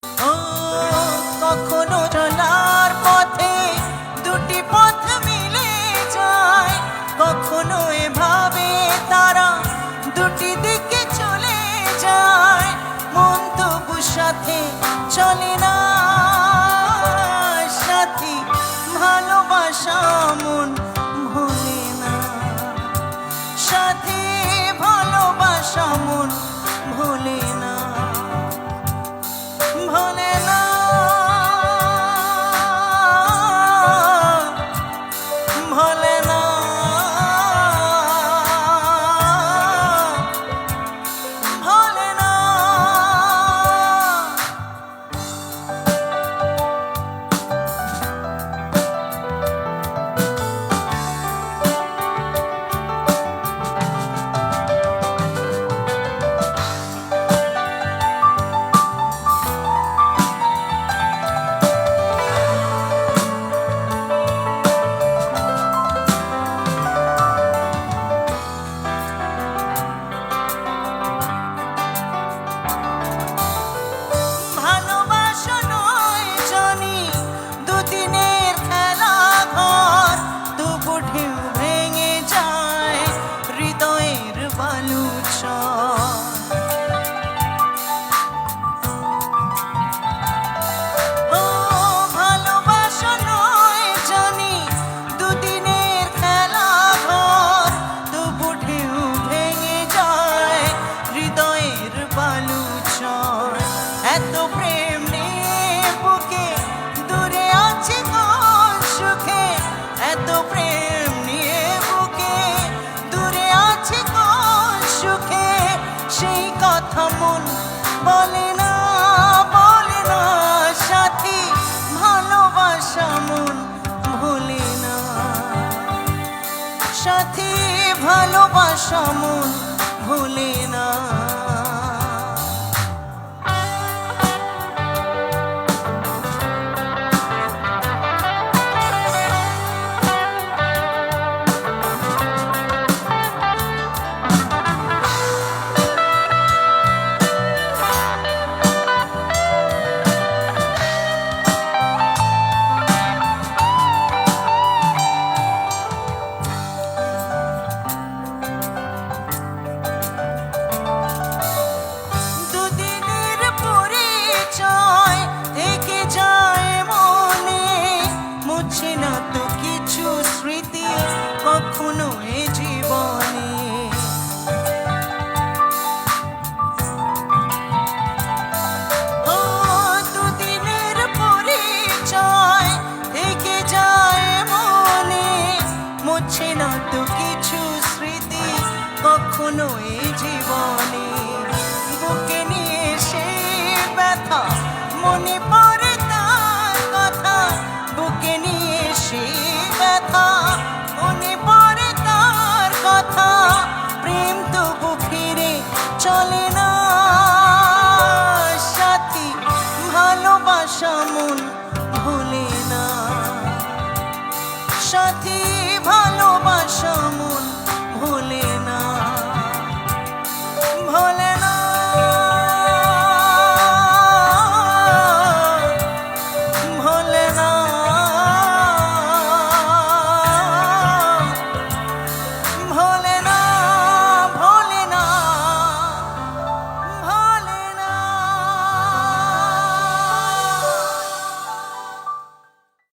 ও কখনো চলার পথে দুটি পথ মিলে যায়, কখনো এভাবে তারা দুটি দিকে চলে যায়, মন তবু সাথে চলে না। সাথী ভালোবাসা মন ভোলে না, সাথী ভালোবাসা মন ভোলে না, ভোলে না, ভোলে না, ভোলে না। ভালোবাসা নয় জানি দুদিনের খেলা ঘর, তবু ঢেউ ভেঙে যায় হৃদয়ের বালুচর। ও ভালোবাসা নয় জানি দুদিনের খেলা ঘর, তবু ঢেউ ভেঙে যায় হৃদয়ের বালুচর। এত প্রেম নিয়ে বুকে দূরে আছে কোন সুখে, এত প্রেম নিয়ে বুকে দূরে আছে কোন সুখে, সেই কথা মন বলে না, বলে না। সাথী ভালোবাসা মন ভোলে না, সাথী ভালোবাসা মন ভোলে না। দুদিনের পরিচয় থেকে যায় মনে, মুছে না তো কিছু স্মৃতি কখনো এ জীবনে। ও দুদিনের পরিচয় থেকে যায় মনে, মুছে না তো কিছু স্মৃতি কখনো এ জীবনে। বুকে নিয়ে সেই ব্যথা মনে পড়ে তার কথা, বুকে নিয়ে সেই ব্যথা মনে পড়ে তার কথা, প্রেম তবু ফিরে চলে না। সাথী ভালোবাসা মন